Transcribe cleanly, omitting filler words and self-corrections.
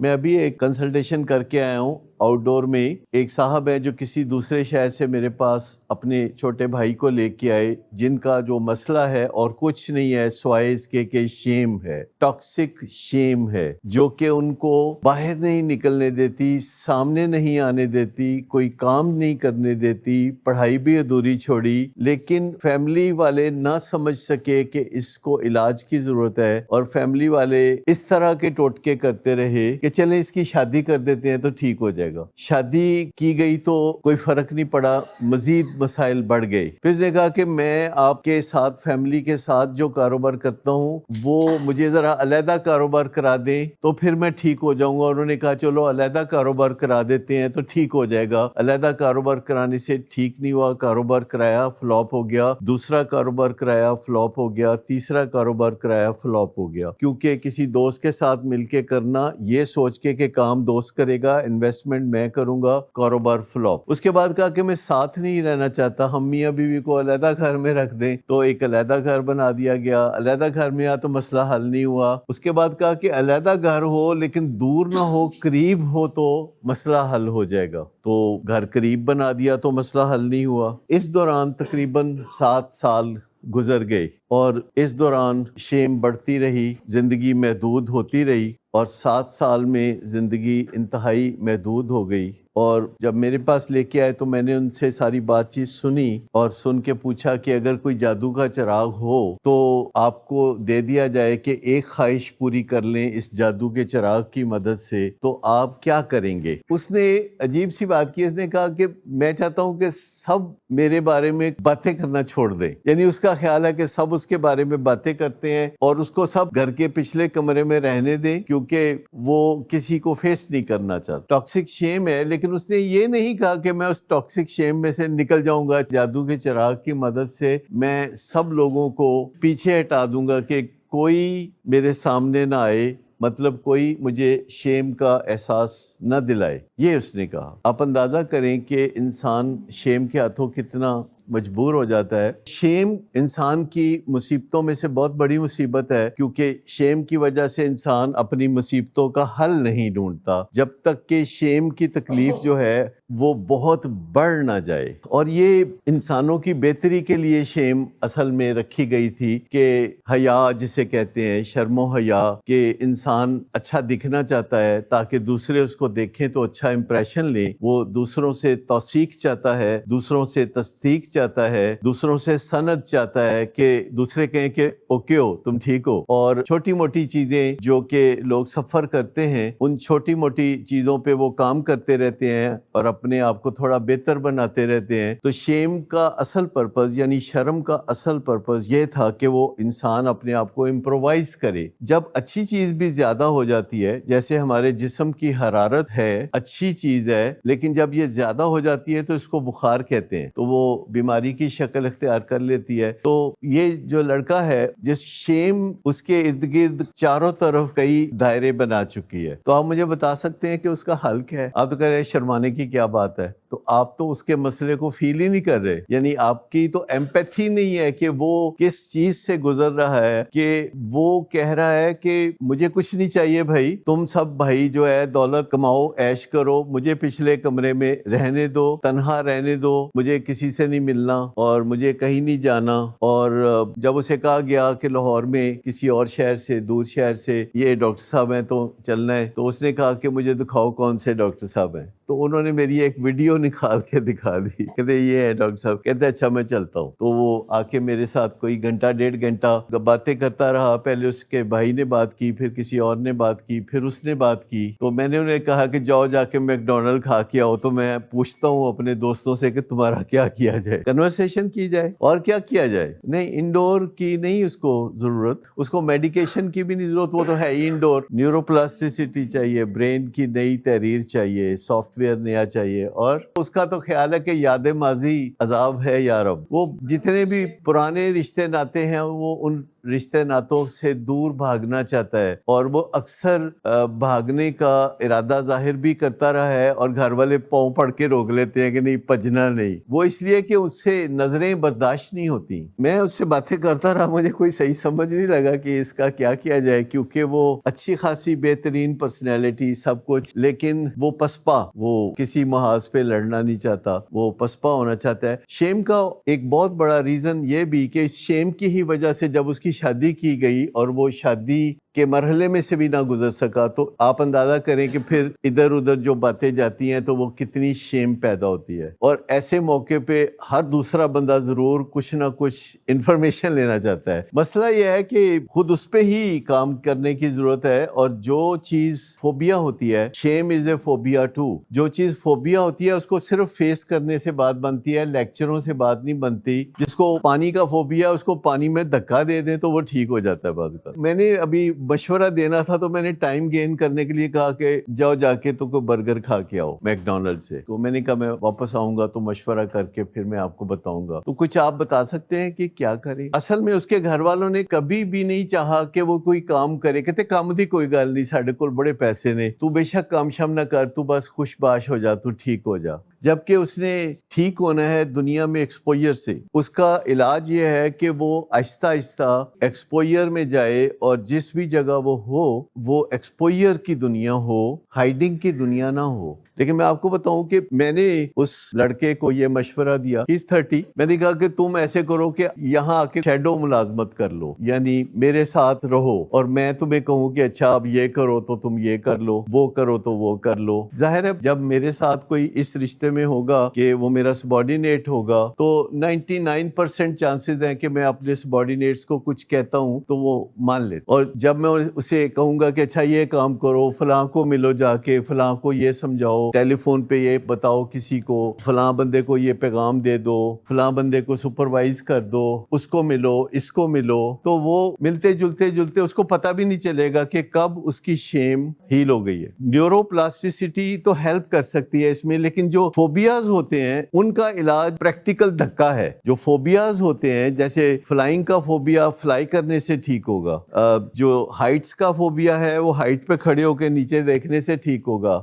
میں ابھی ایک کنسلٹیشن کر کے آیا ہوں آؤٹ ڈور میں. ایک صاحب ہے جو کسی دوسرے شہر سے میرے پاس اپنے چھوٹے بھائی کو لے کے آئے, جن کا جو مسئلہ ہے اور کچھ نہیں ہے سوائے اس کے کہ شیم ہے, ٹاکسک شیم ہے, جو کہ ان کو باہر نہیں نکلنے دیتی, سامنے نہیں آنے دیتی, کوئی کام نہیں کرنے دیتی, پڑھائی بھی ادھوری چھوڑی. لیکن فیملی والے نہ سمجھ سکے کہ اس کو علاج کی ضرورت ہے, اور فیملی والے اس طرح کے ٹوٹکے کرتے رہے کہ چلیں اس کی شادی کر دیتے ہیں تو ٹھیک ہو جائے گا. شادی کی گئی تو کوئی فرق نہیں پڑا, مزید مسائل بڑھ گئے. پھر اس نے کہا کہ میں آپ کے ساتھ فیملی کے ساتھ جو کاروبار کرتا ہوں وہ مجھے ذرا علیحدہ کاروبار کرا دیں تو پھر میں ٹھیک ہو جاؤں گا. انہوں نے کہا چلو علیحدہ کاروبار کرا دیتے ہیں تو ٹھیک ہو جائے گا. علیحدہ کاروبار کرانے سے ٹھیک نہیں ہوا, کاروبار کرایا فلاپ ہو گیا, دوسرا کاروبار کرایا فلاپ ہو گیا, تیسرا کاروبار کرایا فلاپ ہو گیا. کیونکہ کسی دوست کے ساتھ مل کے کرنا یہ سوچ کے کہ کام دوست کرے گا, انویسٹمنٹ میں کروں گا, کاروبار فلاپ. اس کے بعد کہا کہ میں ساتھ نہیں رہنا چاہتا, ہم میاں بیوی کو علیحدہ گھر میں رکھ دیں, تو ایک علیحدہ گھر بنا دیا گیا. علیحدہ گھر میں تو مسئلہ حل نہیں ہوا. اس کے بعد کہا کہ علیحدہ گھر ہو لیکن دور نہ ہو, قریب ہو تو مسئلہ حل ہو جائے گا. تو گھر قریب بنا دیا تو مسئلہ حل نہیں ہوا. اس دوران تقریباً 7 سال گزر گئے, اور اس دوران شیم بڑھتی رہی, زندگی محدود ہوتی رہی, اور 7 سال میں زندگی انتہائی محدود ہو گئی. اور جب میرے پاس لے کے آئے تو میں نے ان سے ساری بات چیت سنی, اور سن کے پوچھا کہ اگر کوئی جادو کا چراغ ہو تو آپ کو دے دیا جائے کہ ایک خواہش پوری کر لیں اس جادو کے چراغ کی مدد سے, تو آپ کیا کریں گے؟ اس نے عجیب سی بات کی. اس نے کہا کہ میں چاہتا ہوں کہ سب میرے بارے میں باتیں کرنا چھوڑ دیں. یعنی اس کا خیال ہے کہ سب اس کے بارے میں باتیں کرتے ہیں اور اس کو سب گھر کے پچھلے کمرے میں رہنے دیں, کیونکہ وہ کسی کو فیس نہیں کرنا چاہتا. ٹاکسک شیم ہے, لیکن اس نے یہ نہیں کہا کہ میں اس ٹاکسک شیم میں سے نکل جاؤں گا جادو کے چراغ کی مدد سے, میں سب لوگوں کو پیچھے ہٹا دوں گا کہ کوئی میرے سامنے نہ آئے, مطلب کوئی مجھے شیم کا احساس نہ دلائے. یہ اس نے کہا. آپ اندازہ کریں کہ انسان شیم کے ہاتھوں کتنا مجبور ہو جاتا ہے. شیم انسان کی مصیبتوں میں سے بہت بڑی مصیبت ہے, کیونکہ شیم کی وجہ سے انسان اپنی مصیبتوں کا حل نہیں ڈھونڈتا جب تک کہ شیم کی تکلیف جو ہے وہ بہت بڑھ نہ جائے. اور یہ انسانوں کی بہتری کے لیے شیم اصل میں رکھی گئی تھی, کہ حیا جسے کہتے ہیں, شرم و حیا, کہ انسان اچھا دکھنا چاہتا ہے تاکہ دوسرے اس کو دیکھیں تو اچھا امپریشن لیں. وہ دوسروں سے توثیق چاہتا ہے, دوسروں سے تصدیق چاہتا ہے, دوسروں سے سند چاہتا ہے کہ دوسرے کہیں کہ اوکے ہو, تم ٹھیک ہو. اور چھوٹی موٹی چیزیں جو کہ لوگ سفر کرتے ہیں, ان چھوٹی موٹی چیزوں پہ وہ کام کرتے رہتے ہیں اور اپنے آپ کو تھوڑا بہتر بناتے رہتے ہیں. تو شیم کا اصل پرپز, یعنی شرم کا اصل پرپز یہ تھا کہ وہ انسان اپنے آپ کو امپرووائز کرے. جب اچھی چیز بھی زیادہ ہو جاتی ہے, جیسے ہمارے جسم کی حرارت ہے, اچھی چیز ہے, لیکن جب یہ زیادہ ہو جاتی ہے تو اس کو بخار کہتے ہیں, تو وہ بیماری کی شکل اختیار کر لیتی ہے. تو یہ جو لڑکا ہے, جس شیم اس کے ارد گرد چاروں طرف کئی دائرے بنا چکی ہے, تو آپ مجھے بتا سکتے ہیں کہ اس کا حل کیا ہے؟ آپ تو کہہ رہے ہیں شرمانے کی کیا بات ہے, تو آپ تو اس کے مسئلے کو فیل ہی نہیں کر رہے. یعنی آپ کی تو ایمپیتھی نہیں ہے کہ وہ کس چیز سے گزر رہا ہے, کہ وہ کہہ رہا ہے کہ مجھے کچھ نہیں چاہیے بھائی, تم سب بھائی جو ہے دولت کماؤ, عیش کرو, مجھے پچھلے کمرے میں رہنے دو, تنہا رہنے دو, مجھے کسی سے نہیں ملنا اور مجھے کہیں نہیں جانا. اور جب اسے کہا گیا کہ لاہور میں کسی اور شہر سے, دور شہر سے یہ ڈاکٹر صاحب ہیں تو چلنا ہے, تو اس نے کہا کہ مجھے دکھاؤ کون سے ڈاکٹر صاحب ہیں. تو انہوں نے میری ایک ویڈیو نکال کے دکھا دی, کہتے یہ ہے ڈاکٹر صاحب. کہتے اچھا میں چلتا ہوں. تو وہ آ کے میرے ساتھ کوئی گھنٹہ 1.5 گھنٹہ باتیں کرتا رہا. پہلے اس کے بھائی نے بات کی, پھر کسی اور نے بات کی, پھر اس نے بات کی. تو میں نے انہیں کہا کہ جاؤ جا کے میک ڈونلڈ کھا کے آؤ, تو میں پوچھتا ہوں اپنے دوستوں سے کہ تمہارا کیا کیا جائے, کنورسیشن کی جائے, اور کیا کیا جائے. نہیں, انڈور کی نہیں اس کو ضرورت, اس کو میڈیکیشن کی بھی نہیں ضرورت, وہ تو ہے ہی انڈور. نیورو پلاسٹیسٹی چاہیے, برین کی نئی تحریر چاہیے, سافٹ ویئر نیا چاہیے. اور اس کا تو خیال ہے کہ یاد ماضی عذاب ہے یا رب. وہ جتنے بھی پرانے رشتے ناتے ہیں وہ ان رشتے ناتوں سے دور بھاگنا چاہتا ہے، اور وہ اکثر بھاگنے کا ارادہ ظاہر بھی کرتا رہا ہے، اور گھر والے پاؤں پڑ کے روک لیتے ہیں کہ نہیں پجنا نہیں، وہ اس لیے کہ اس سے نظریں برداشت نہیں ہوتی۔ میں اس سے باتیں کرتا رہا، مجھے کوئی صحیح سمجھ نہیں لگا کہ اس کا کیا کیا جائے، کیونکہ وہ اچھی خاصی بہترین پرسنالٹی سب کچھ، لیکن وہ پسپا، وہ کسی محاذ پہ لڑنا نہیں چاہتا، وہ پسپا ہونا چاہتا ہے۔ شیم کا ایک بہت بڑا ریزن یہ بھی کہ اس شیم کی ہی وجہ سے جب اس کی شادی کی گئی اور وہ شادی کے مرحلے میں سے بھی نہ گزر سکا، تو آپ اندازہ کریں کہ پھر ادھر ادھر جو باتیں جاتی ہیں تو وہ کتنی شیم پیدا ہوتی ہے۔ اور ایسے موقع پہ ہر دوسرا بندہ ضرور کچھ نہ کچھ انفارمیشن لینا چاہتا ہے۔ مسئلہ یہ ہے کہ خود اس پہ ہی کام کرنے کی ضرورت ہے، اور جو چیز فوبیا ہوتی ہے، شیم از اے فوبیا ٹو، جو چیز فوبیا ہوتی ہے اس کو صرف فیس کرنے سے بات بنتی ہے، لیکچروں سے بات نہیں بنتی۔ جس کو پانی کا فوبیا، اس کو پانی میں دھکا دے دیں تو وہ ٹھیک ہو جاتا ہے بعض اوقات۔ میں نے ابھی مشورہ دینا تھا تو میں نے ٹائم گین کرنے کے لیے کہا کہ جاؤ جا کے تو کوئی برگر کھا کے آؤ میک ڈونلڈ سے، تو میں نے کہا میں واپس آؤں گا تو مشورہ کر کے پھر میں آپ کو بتاؤں گا۔ تو کچھ آپ بتا سکتے ہیں کہ کیا کرے؟ اصل میں اس کے گھر والوں نے کبھی بھی نہیں چاہا کہ وہ کوئی کام کرے، کہتے کام دی کوئی گل نہیں، ساڈے کول بڑے پیسے نے، تو بے شک کام شام نہ کر، تو بس خوش باش ہو جا، تو ٹھیک ہو جا۔ جبکہ اس نے ٹھیک ہونا ہے دنیا میں ایکسپوئر سے۔ اس کا علاج یہ ہے کہ وہ آہستہ آہستہ ایکسپوئر میں جائے، اور جس بھی جگہ وہ ہو وہ ایکسپوئر کی دنیا ہو، ہائیڈنگ کی دنیا نہ ہو۔ لیکن میں آپ کو بتاؤں کہ میں نے اس لڑکے کو یہ مشورہ دیا، he's 30، میں نے کہا کہ تم ایسے کرو کہ یہاں آ کے شیڈو ملازمت کر لو، یعنی میرے ساتھ رہو، اور میں تمہیں کہوں کہ اچھا اب یہ کرو تو تم یہ کر لو، وہ کرو تو وہ کر لو۔ ظاہر ہے جب میرے ساتھ کوئی اس رشتے میں ہوگا کہ وہ میرا سبارڈینیٹ ہوگا تو 99% چانسز ہیں کہ میں اپنے سبارڈینیٹس کو کچھ کہتا ہوں تو وہ مان لے، اور جب میں اسے کہوں گا کہ اچھا یہ کام کرو، فلاں کو ملو جا کے، فلاں کو یہ سمجھاؤ، ٹیلی فون پہ یہ بتاؤ کسی کو، فلاں بندے کو یہ پیغام دے دو، فلاں بندے کو سپروائز کر دو، اس کو ملو، اس کو ملو، تو وہ ملتے جلتے اس کو پتہ بھی نہیں چلے گا کہ کب اس کی شیم ہیل ہو گئی ہے۔ نیورو پلاسٹیسٹی تو ہیلپ کر سکتی ہے اس میں، لیکن جو فوبیاز ہوتے ہیں ان کا علاج پریکٹیکل دھکا ہے۔ جو فوبیاز ہوتے ہیں جیسے فلائنگ کا فوبیا فلائی کرنے سے ٹھیک ہوگا، جو ہائٹس کا فوبیا ہے وہ ہائٹ پہ کھڑے ہو کے نیچے دیکھنے سے ٹھیک ہوگا،